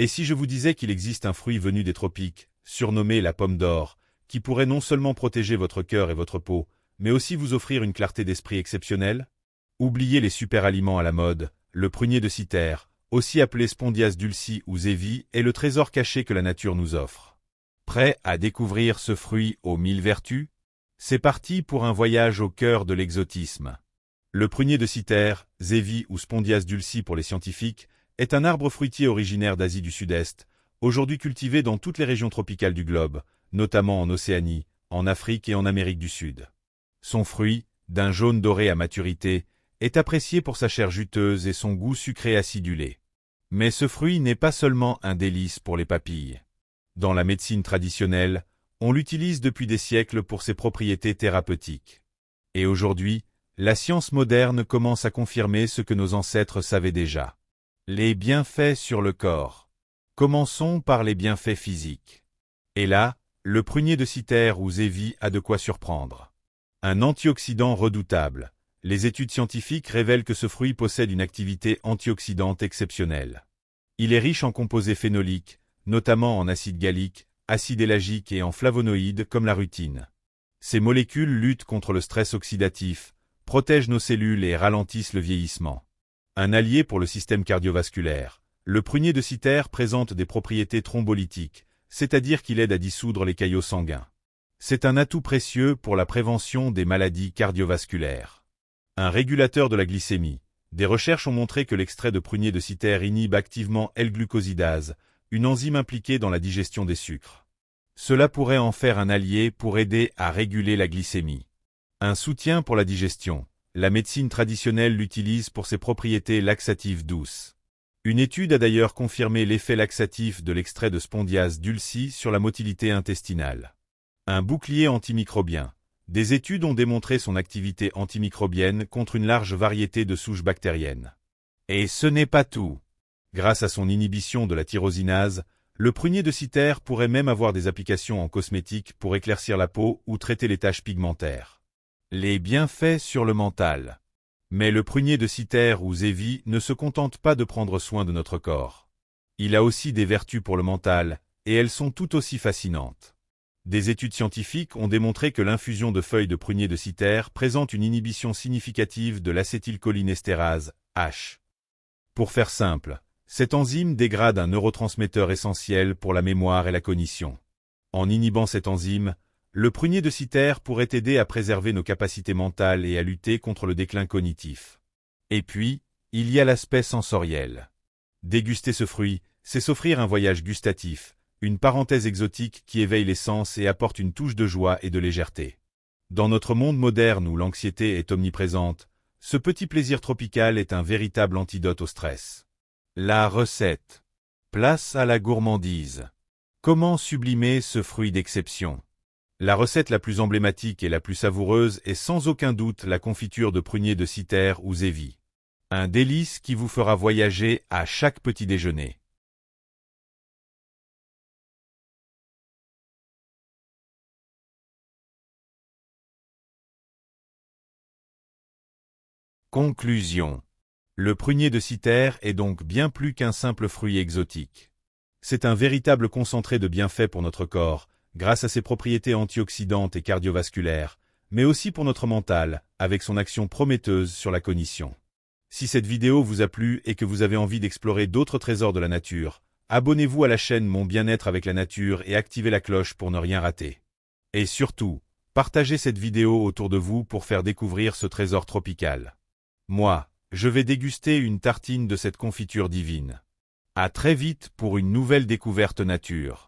Et si je vous disais qu'il existe un fruit venu des tropiques, surnommé la pomme d'or, qui pourrait non seulement protéger votre cœur et votre peau, mais aussi vous offrir une clarté d'esprit exceptionnelle? Oubliez les super-aliments à la mode, le prunier de Cythère, aussi appelé Spondias dulci ou zévi, est le trésor caché que la nature nous offre. Prêt à découvrir ce fruit aux 1000 vertus? C'est parti pour un voyage au cœur de l'exotisme. Le prunier de Cythère, zévi ou Spondias dulci pour les scientifiques, est un arbre fruitier originaire d'Asie du Sud-Est, aujourd'hui cultivé dans toutes les régions tropicales du globe, notamment en Océanie, en Afrique et en Amérique du Sud. Son fruit, d'un jaune doré à maturité, est apprécié pour sa chair juteuse et son goût sucré acidulé. Mais ce fruit n'est pas seulement un délice pour les papilles. Dans la médecine traditionnelle, on l'utilise depuis des siècles pour ses propriétés thérapeutiques. Et aujourd'hui, la science moderne commence à confirmer ce que nos ancêtres savaient déjà. Les bienfaits sur le corps. Commençons par les bienfaits physiques. Et là, le prunier de Cythère ou zévi a de quoi surprendre. Un antioxydant redoutable. Les études scientifiques révèlent que ce fruit possède une activité antioxydante exceptionnelle. Il est riche en composés phénoliques, notamment en acide gallique, acide élagique et en flavonoïdes comme la rutine. Ces molécules luttent contre le stress oxydatif, protègent nos cellules et ralentissent le vieillissement. Un allié pour le système cardiovasculaire, le prunier de Cythère présente des propriétés thrombolytiques, c'est-à-dire qu'il aide à dissoudre les caillots sanguins. C'est un atout précieux pour la prévention des maladies cardiovasculaires. Un régulateur de la glycémie. Des recherches ont montré que l'extrait de prunier de Cythère inhibe activement L-glucosidase, une enzyme impliquée dans la digestion des sucres. Cela pourrait en faire un allié pour aider à réguler la glycémie. Un soutien pour la digestion. La médecine traditionnelle l'utilise pour ses propriétés laxatives douces. Une étude a d'ailleurs confirmé l'effet laxatif de l'extrait de Spondias dulci sur la motilité intestinale. Un bouclier antimicrobien. Des études ont démontré son activité antimicrobienne contre une large variété de souches bactériennes. Et ce n'est pas tout. Grâce à son inhibition de la tyrosinase, le prunier de Cythère pourrait même avoir des applications en cosmétique pour éclaircir la peau ou traiter les taches pigmentaires. Les bienfaits sur le mental. Mais le prunier de Cythère ou zévi ne se contente pas de prendre soin de notre corps. Il a aussi des vertus pour le mental, et elles sont tout aussi fascinantes. Des études scientifiques ont démontré que l'infusion de feuilles de prunier de Cythère présente une inhibition significative de l'acétylcholinestérase, H. Pour faire simple, cette enzyme dégrade un neurotransmetteur essentiel pour la mémoire et la cognition. En inhibant cette enzyme, le prunier de Cythère pourrait aider à préserver nos capacités mentales et à lutter contre le déclin cognitif. Et puis, il y a l'aspect sensoriel. Déguster ce fruit, c'est s'offrir un voyage gustatif, une parenthèse exotique qui éveille les sens et apporte une touche de joie et de légèreté. Dans notre monde moderne où l'anxiété est omniprésente, ce petit plaisir tropical est un véritable antidote au stress. La recette. Place à la gourmandise. Comment sublimer ce fruit d'exception? La recette la plus emblématique et la plus savoureuse est sans aucun doute la confiture de prunier de Cythère ou zévi. Un délice qui vous fera voyager à chaque petit déjeuner. Conclusion. Le prunier de Cythère est donc bien plus qu'un simple fruit exotique. C'est un véritable concentré de bienfaits pour notre corps, grâce à ses propriétés antioxydantes et cardiovasculaires, mais aussi pour notre mental, avec son action prometteuse sur la cognition. Si cette vidéo vous a plu et que vous avez envie d'explorer d'autres trésors de la nature, abonnez-vous à la chaîne Mon Bien-être avec la nature et activez la cloche pour ne rien rater. Et surtout, partagez cette vidéo autour de vous pour faire découvrir ce trésor tropical. Moi, je vais déguster une tartine de cette confiture divine. À très vite pour une nouvelle découverte nature.